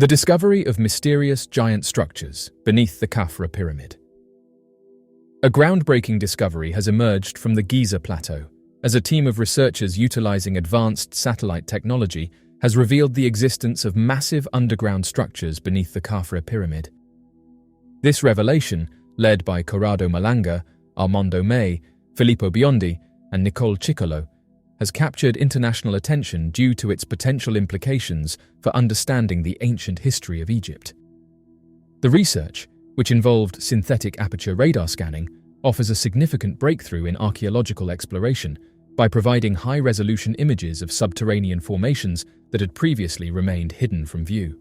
The discovery of mysterious giant structures beneath the Khafre Pyramid. A groundbreaking discovery has emerged from the Giza Plateau, as a team of researchers utilizing advanced satellite technology has revealed the existence of massive underground structures beneath the Khafre Pyramid. This revelation, led by Corrado Malanga, Armando Mei, Filippo Biondi, and Nicole Ciccolo, has captured international attention due to its potential implications for understanding the ancient history of Egypt. The research, which involved synthetic aperture radar scanning, offers a significant breakthrough in archaeological exploration by providing high-resolution images of subterranean formations that had previously remained hidden from view.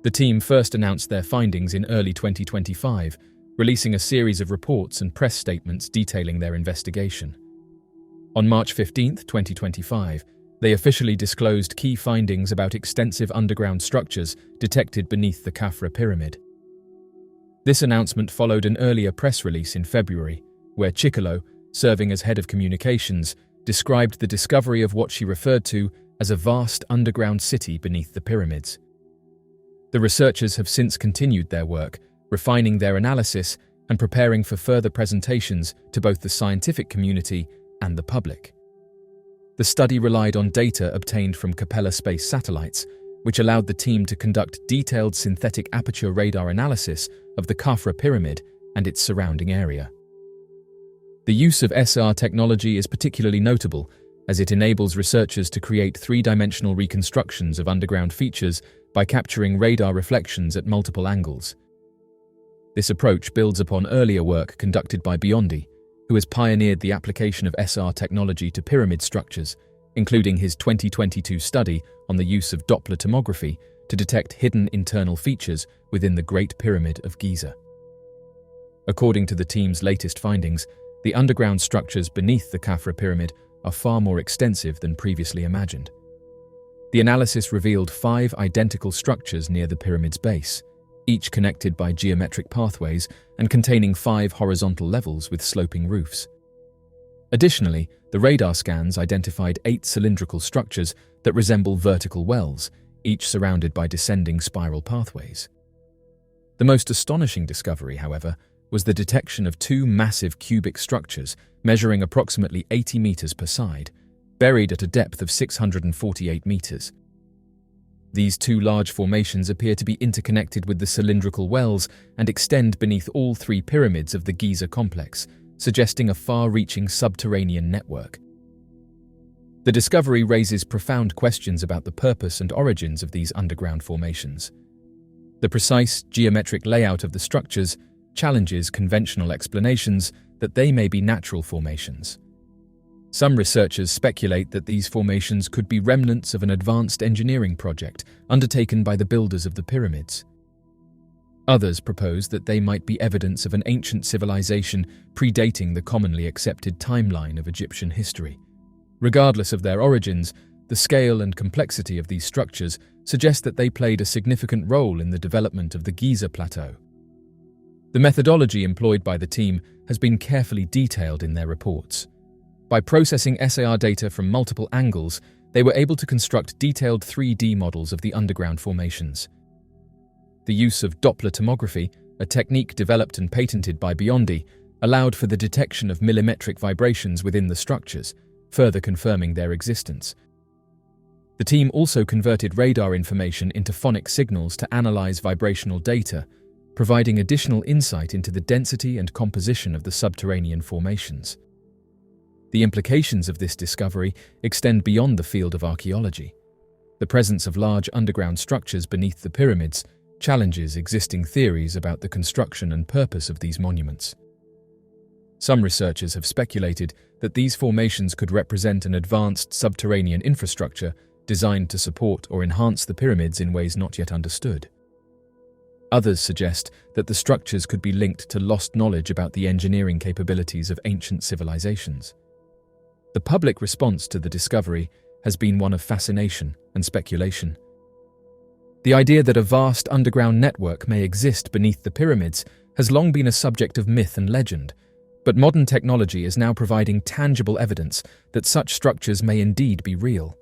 The team first announced their findings in early 2025, releasing a series of reports and press statements detailing their investigation. On March 15, 2025, they officially disclosed key findings about extensive underground structures detected beneath the Khafre Pyramid. This announcement followed an earlier press release in February, where Ciccolo, serving as head of communications, described the discovery of what she referred to as a vast underground city beneath the pyramids. The researchers have since continued their work, refining their analysis and preparing for further presentations to both the scientific community and the public. The study relied on data obtained from Capella space satellites, which allowed the team to conduct detailed synthetic aperture radar analysis of the Khafre Pyramid and its surrounding area. The use of SR technology is particularly notable, as it enables researchers to create three-dimensional reconstructions of underground features by capturing radar reflections at multiple angles. This approach builds upon earlier work conducted by Biondi, who has pioneered the application of SR technology to pyramid structures, including his 2022 study on the use of Doppler tomography to detect hidden internal features within the Great Pyramid of Giza. According to the team's latest findings, the underground structures beneath the Khafre Pyramid are far more extensive than previously imagined. The analysis revealed 5 identical structures near the pyramid's base, each connected by geometric pathways and containing 5 horizontal levels with sloping roofs. Additionally, the radar scans identified 8 cylindrical structures that resemble vertical wells, each surrounded by descending spiral pathways. The most astonishing discovery, however, was the detection of 2 massive cubic structures measuring approximately 80 meters per side, buried at a depth of 648 meters. These 2 large formations appear to be interconnected with the cylindrical wells and extend beneath all 3 pyramids of the Giza complex, suggesting a far-reaching subterranean network. The discovery raises profound questions about the purpose and origins of these underground formations. The precise geometric layout of the structures challenges conventional explanations that they may be natural formations. Some researchers speculate that these formations could be remnants of an advanced engineering project undertaken by the builders of the pyramids. Others propose that they might be evidence of an ancient civilization predating the commonly accepted timeline of Egyptian history. Regardless of their origins, the scale and complexity of these structures suggest that they played a significant role in the development of the Giza Plateau. The methodology employed by the team has been carefully detailed in their reports. By processing SAR data from multiple angles, they were able to construct detailed 3D models of the underground formations. The use of Doppler tomography, a technique developed and patented by Biondi, allowed for the detection of millimetric vibrations within the structures, further confirming their existence. The team also converted radar information into phonic signals to analyze vibrational data, providing additional insight into the density and composition of the subterranean formations. The implications of this discovery extend beyond the field of archaeology. The presence of large underground structures beneath the pyramids challenges existing theories about the construction and purpose of these monuments. Some researchers have speculated that these formations could represent an advanced subterranean infrastructure designed to support or enhance the pyramids in ways not yet understood. Others suggest that the structures could be linked to lost knowledge about the engineering capabilities of ancient civilizations. The public response to the discovery has been one of fascination and speculation. The idea that a vast underground network may exist beneath the pyramids has long been a subject of myth and legend, but modern technology is now providing tangible evidence that such structures may indeed be real.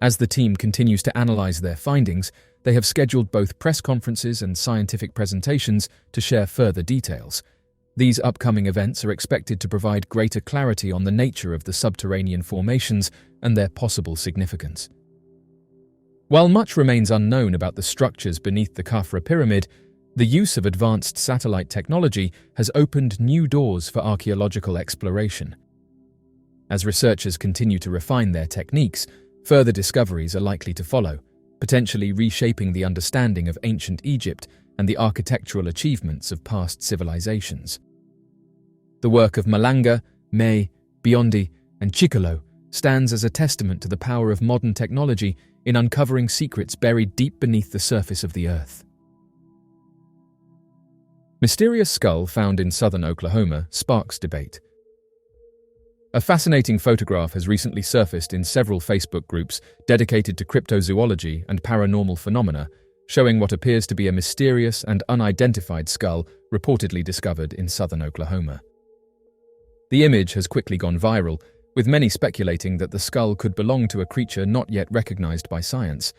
As the team continues to analyze their findings, they have scheduled both press conferences and scientific presentations to share further details. These upcoming events are expected to provide greater clarity on the nature of the subterranean formations and their possible significance. While much remains unknown about the structures beneath the Khafre Pyramid, the use of advanced satellite technology has opened new doors for archaeological exploration. As researchers continue to refine their techniques, further discoveries are likely to follow, potentially reshaping the understanding of ancient Egypt and the architectural achievements of past civilizations. The work of Malanga, Mei, Biondi, and Ciccolo stands as a testament to the power of modern technology in uncovering secrets buried deep beneath the surface of the Earth. Mysterious skull found in southern Oklahoma sparks debate. A fascinating photograph has recently surfaced in several Facebook groups dedicated to cryptozoology and paranormal phenomena, showing what appears to be a mysterious and unidentified skull reportedly discovered in southern Oklahoma. The image has quickly gone viral, with many speculating that the skull could belong to a creature not yet recognized by science,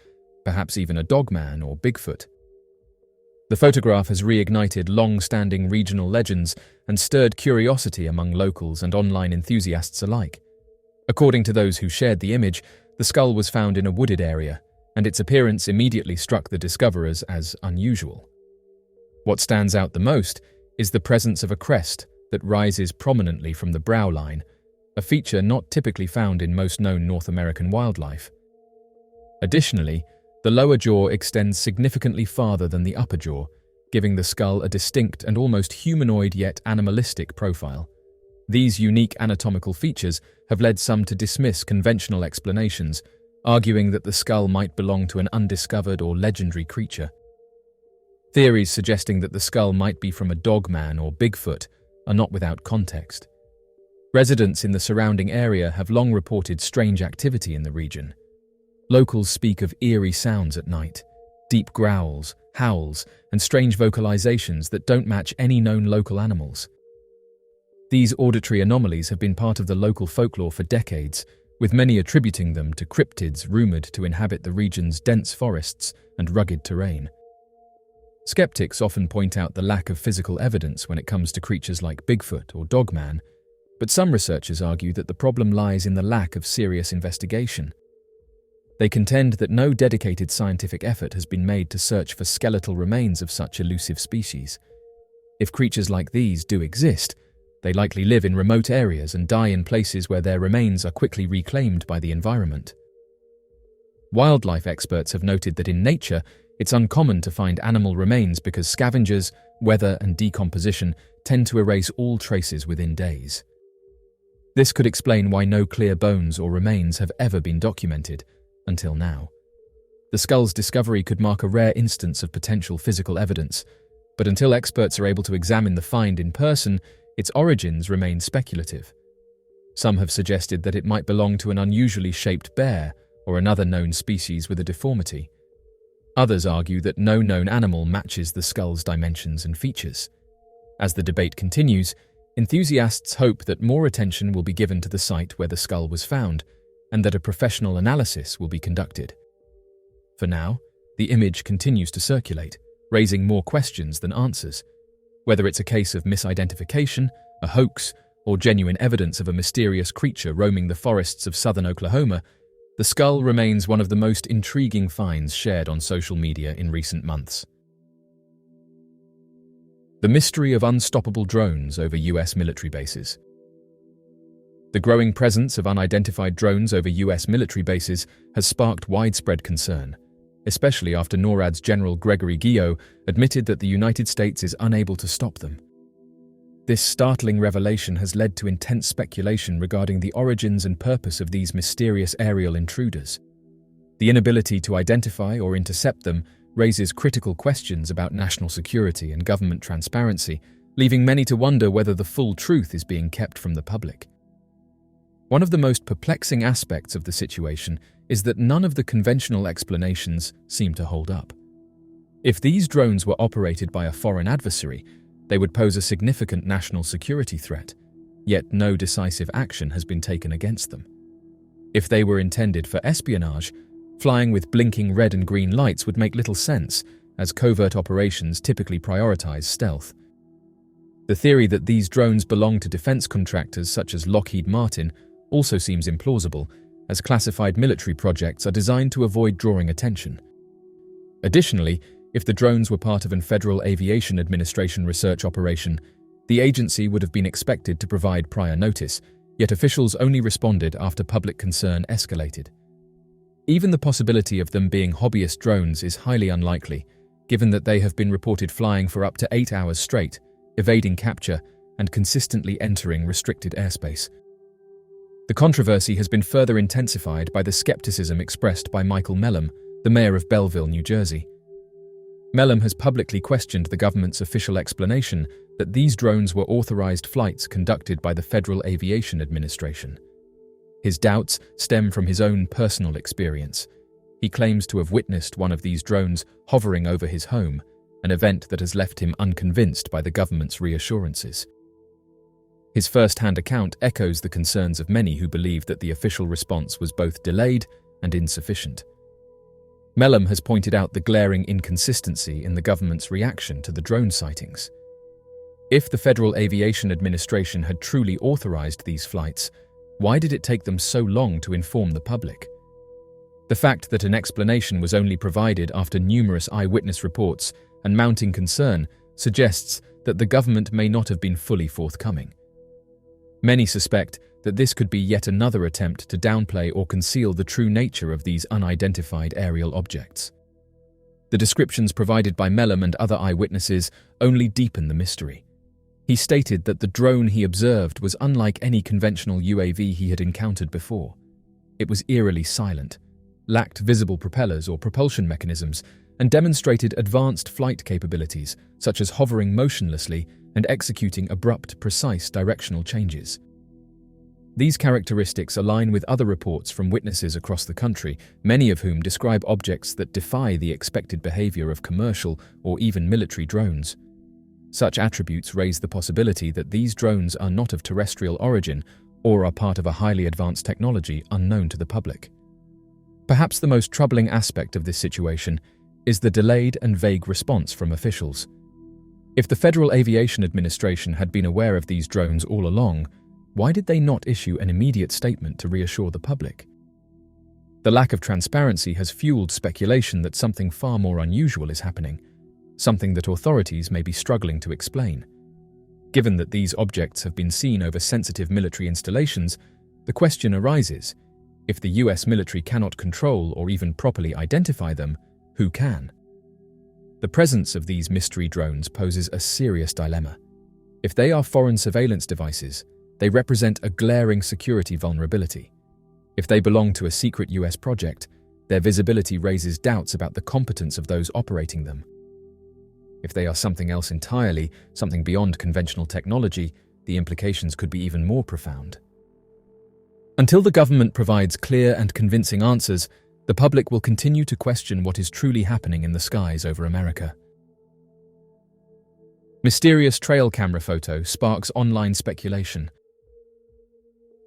perhaps even a dogman or Bigfoot. The photograph has reignited long-standing regional legends and stirred curiosity among locals and online enthusiasts alike. According to those who shared the image, the skull was found in a wooded area, and its appearance immediately struck the discoverers as unusual. What stands out the most is the presence of a crest that rises prominently from the brow line, a feature not typically found in most known North American wildlife. Additionally, the lower jaw extends significantly farther than the upper jaw, giving the skull a distinct and almost humanoid yet animalistic profile. These unique anatomical features have led some to dismiss conventional explanations, arguing that the skull might belong to an undiscovered or legendary creature. Theories suggesting that the skull might be from a dogman or Bigfoot are not without context. Residents in the surrounding area have long reported strange activity in the region. Locals speak of eerie sounds at night, deep growls, howls, and strange vocalizations that don't match any known local animals. These auditory anomalies have been part of the local folklore for decades, with many attributing them to cryptids rumored to inhabit the region's dense forests and rugged terrain. Skeptics often point out the lack of physical evidence when it comes to creatures like Bigfoot or Dogman, but some researchers argue that the problem lies in the lack of serious investigation. They contend that no dedicated scientific effort has been made to search for skeletal remains of such elusive species. If creatures like these do exist, they likely live in remote areas and die in places where their remains are quickly reclaimed by the environment. Wildlife experts have noted that in nature, it's uncommon to find animal remains because scavengers, weather, and decomposition tend to erase all traces within days. This could explain why no clear bones or remains have ever been documented, until now. The skull's discovery could mark a rare instance of potential physical evidence, but until experts are able to examine the find in person, its origins remain speculative. Some have suggested that it might belong to an unusually shaped bear or another known species with a deformity. Others argue that no known animal matches the skull's dimensions and features. As the debate continues, enthusiasts hope that more attention will be given to the site where the skull was found, and that a professional analysis will be conducted. For now, the image continues to circulate, raising more questions than answers. Whether it's a case of misidentification, a hoax, or genuine evidence of a mysterious creature roaming the forests of southern Oklahoma, the skull remains one of the most intriguing finds shared on social media in recent months. The mystery of unstoppable drones over US military bases. The growing presence of unidentified drones over US military bases has sparked widespread concern, especially after NORAD's General Gregory Guillot admitted that the United States is unable to stop them. This startling revelation has led to intense speculation regarding the origins and purpose of these mysterious aerial intruders. The inability to identify or intercept them raises critical questions about national security and government transparency, leaving many to wonder whether the full truth is being kept from the public. One of the most perplexing aspects of the situation is that none of the conventional explanations seem to hold up. If these drones were operated by a foreign adversary, they would pose a significant national security threat, yet no decisive action has been taken against them. If they were intended for espionage, Flying with blinking red and green lights would make little sense, as covert operations typically prioritize stealth. The theory that these drones belong to defense contractors such as Lockheed Martin also seems implausible, as classified military projects are designed to avoid drawing attention. Additionally, if the drones were part of a Federal Aviation Administration research operation, the agency would have been expected to provide prior notice, yet officials only responded after public concern escalated. Even the possibility of them being hobbyist drones is highly unlikely, given that they have been reported flying for up to 8 hours straight, evading capture, and consistently entering restricted airspace. The controversy has been further intensified by the skepticism expressed by Michael Mellom, the mayor of Belleville, New Jersey. Mellom has publicly questioned the government's official explanation that these drones were authorized flights conducted by the Federal Aviation Administration. His doubts stem from his own personal experience. He claims to have witnessed one of these drones hovering over his home, an event that has left him unconvinced by the government's reassurances. His first-hand account echoes the concerns of many who believe that the official response was both delayed and insufficient. Mellom has pointed out the glaring inconsistency in the government's reaction to the drone sightings. If the Federal Aviation Administration had truly authorized these flights, why did it take them so long to inform the public? The fact that an explanation was only provided after numerous eyewitness reports and mounting concern suggests that the government may not have been fully forthcoming. Many suspect that this could be yet another attempt to downplay or conceal the true nature of these unidentified aerial objects. The descriptions provided by Mellom and other eyewitnesses only deepen the mystery. He stated that the drone he observed was unlike any conventional UAV he had encountered before. It was eerily silent, lacked visible propellers or propulsion mechanisms, and demonstrated advanced flight capabilities, such as hovering motionlessly and executing abrupt, precise directional changes. These characteristics align with other reports from witnesses across the country, many of whom describe objects that defy the expected behavior of commercial or even military drones. Such attributes raise the possibility that these drones are not of terrestrial origin or are part of a highly advanced technology unknown to the public. Perhaps the most troubling aspect of this situation is the delayed and vague response from officials. If the Federal Aviation Administration had been aware of these drones all along, why did they not issue an immediate statement to reassure the public? The lack of transparency has fueled speculation that something far more unusual is happening, something that authorities may be struggling to explain. Given that these objects have been seen over sensitive military installations, the question arises, if the US military cannot control or even properly identify them, who can? The presence of these mystery drones poses a serious dilemma. If they are foreign surveillance devices, they represent a glaring security vulnerability. If they belong to a secret US project, their visibility raises doubts about the competence of those operating them. If they are something else entirely, something beyond conventional technology, the implications could be even more profound. Until the government provides clear and convincing answers, the public will continue to question what is truly happening in the skies over America. Mysterious trail camera photo sparks online speculation.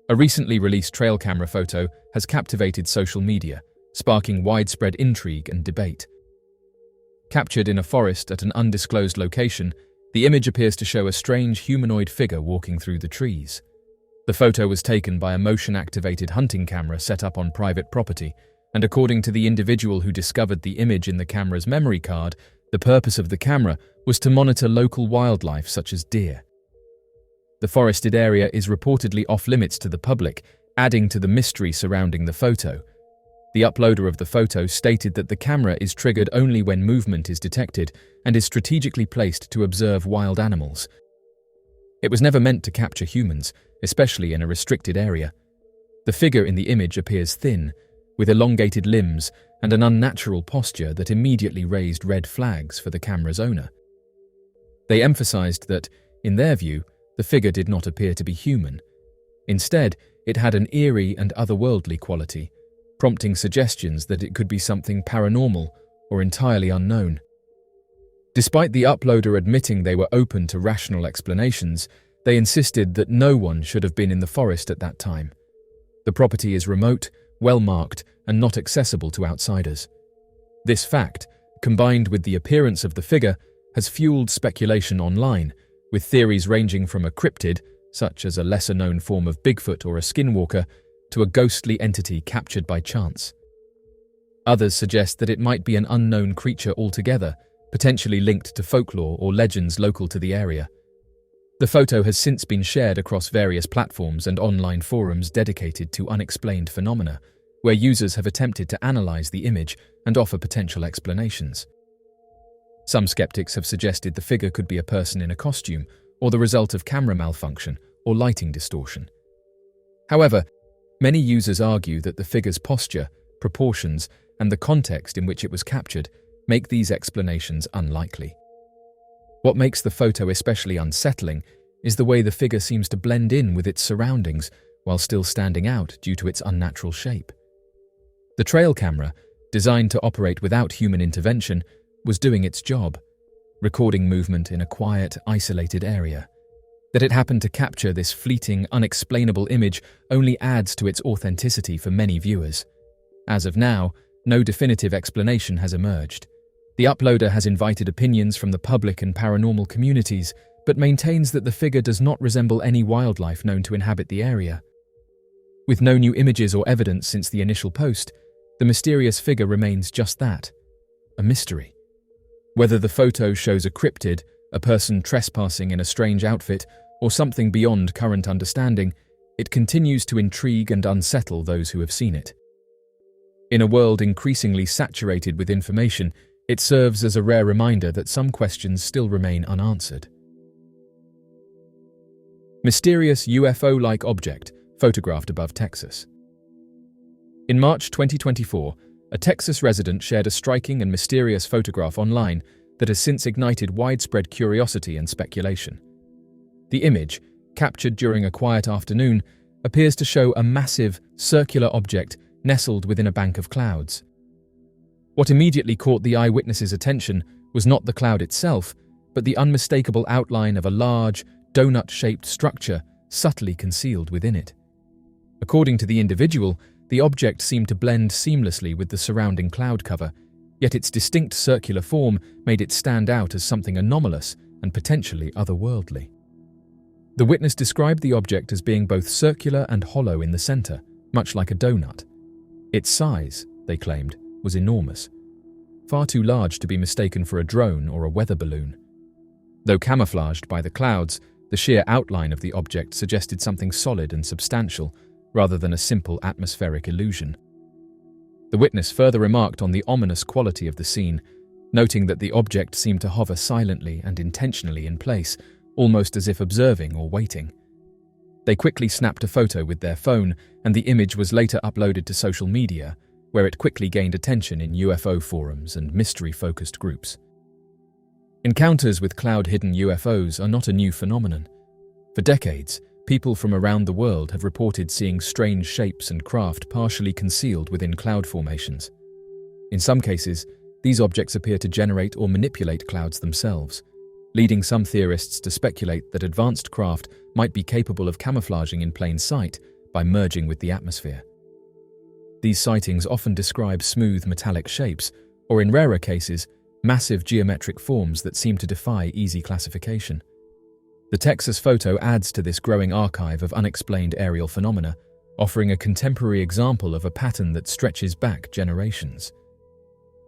A recently released trail camera photo has captivated social media, sparking widespread intrigue and debate. Captured in a forest at an undisclosed location, the image appears to show a strange humanoid figure walking through the trees. The photo was taken by a motion-activated hunting camera set up on private property, and according to the individual who discovered the image in the camera's memory card, the purpose of the camera was to monitor local wildlife such as deer. The forested area is reportedly off-limits to the public, adding to the mystery surrounding the photo. The uploader of the photo stated that the camera is triggered only when movement is detected and is strategically placed to observe wild animals. It was never meant to capture humans, especially in a restricted area. The figure in the image appears thin, with elongated limbs and an unnatural posture that immediately raised red flags for the camera's owner. They emphasized that, in their view, the figure did not appear to be human. Instead, it had an eerie and otherworldly quality, prompting suggestions that it could be something paranormal or entirely unknown. Despite the uploader admitting they were open to rational explanations, they insisted that no one should have been in the forest at that time. The property is remote, well marked, and not accessible to outsiders. This fact, combined with the appearance of the figure, has fueled speculation online, with theories ranging from a cryptid, such as a lesser-known form of Bigfoot or a skinwalker, to a ghostly entity captured by chance. Others suggest that it might be an unknown creature altogether, potentially linked to folklore or legends local to the area. The photo has since been shared across various platforms and online forums dedicated to unexplained phenomena, where users have attempted to analyze the image and offer potential explanations. Some skeptics have suggested the figure could be a person in a costume, or the result of camera malfunction or lighting distortion. However, many users argue that the figure's posture, proportions, and the context in which it was captured make these explanations unlikely. What makes the photo especially unsettling is the way the figure seems to blend in with its surroundings while still standing out due to its unnatural shape. The trail camera, designed to operate without human intervention, was doing its job, recording movement in a quiet, isolated area. That it happened to capture this fleeting, unexplainable image only adds to its authenticity for many viewers. As of now, no definitive explanation has emerged. The uploader has invited opinions from the public and paranormal communities, but maintains that the figure does not resemble any wildlife known to inhabit the area. With no new images or evidence since the initial post, the mysterious figure remains just that, a mystery. Whether the photo shows a cryptid, a person trespassing in a strange outfit, or something beyond current understanding, it continues to intrigue and unsettle those who have seen it. In a world increasingly saturated with information, it serves as a rare reminder that some questions still remain unanswered. Mysterious UFO-like object photographed above Texas. In March 2024, a Texas resident shared a striking and mysterious photograph online that has since ignited widespread curiosity and speculation. The image, captured during a quiet afternoon, appears to show a massive, circular object nestled within a bank of clouds. What immediately caught the eyewitness's attention was not the cloud itself, but the unmistakable outline of a large, donut-shaped structure subtly concealed within it. According to the individual, the object seemed to blend seamlessly with the surrounding cloud cover, yet its distinct circular form made it stand out as something anomalous and potentially otherworldly. The witness described the object as being both circular and hollow in the center, much like a donut. Its size, they claimed, was enormous, far too large to be mistaken for a drone or a weather balloon. Though camouflaged by the clouds, the sheer outline of the object suggested something solid and substantial, rather than a simple atmospheric illusion. The witness further remarked on the ominous quality of the scene, noting that the object seemed to hover silently and intentionally in place, almost as if observing or waiting. They quickly snapped a photo with their phone, and the image was later uploaded to social media, where it quickly gained attention in UFO forums and mystery-focused groups. Encounters with cloud-hidden UFOs are not a new phenomenon. For decades, people from around the world have reported seeing strange shapes and craft partially concealed within cloud formations. In some cases, these objects appear to generate or manipulate clouds themselves, leading some theorists to speculate that advanced craft might be capable of camouflaging in plain sight by merging with the atmosphere. These sightings often describe smooth metallic shapes, or in rarer cases, massive geometric forms that seem to defy easy classification. The Texas photo adds to this growing archive of unexplained aerial phenomena, offering a contemporary example of a pattern that stretches back generations.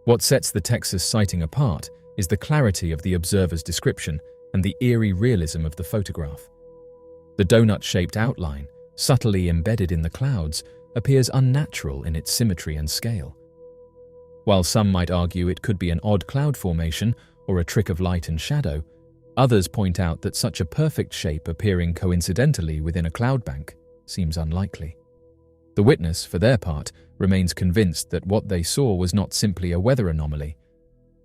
What sets the Texas sighting apart is the clarity of the observer's description and the eerie realism of the photograph. The donut-shaped outline, subtly embedded in the clouds, appears unnatural in its symmetry and scale. While some might argue it could be an odd cloud formation or a trick of light and shadow, others point out that such a perfect shape appearing coincidentally within a cloud bank seems unlikely. The witness, for their part, remains convinced that what they saw was not simply a weather anomaly.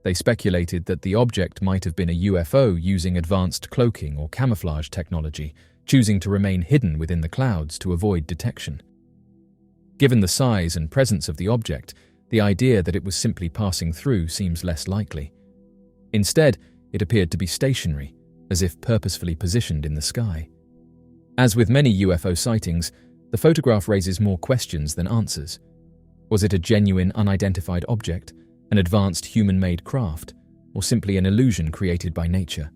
They speculated that the object might have been a UFO using advanced cloaking or camouflage technology, choosing to remain hidden within the clouds to avoid detection. Given the size and presence of the object, the idea that it was simply passing through seems less likely. Instead, it appeared to be stationary, as if purposefully positioned in the sky. As with many UFO sightings, the photograph raises more questions than answers. Was it a genuine, unidentified object, an advanced human-made craft, or simply an illusion created by nature?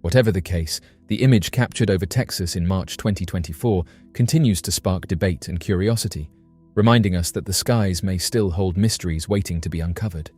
Whatever the case, the image captured over Texas in March 2024 continues to spark debate and curiosity, reminding us that the skies may still hold mysteries waiting to be uncovered.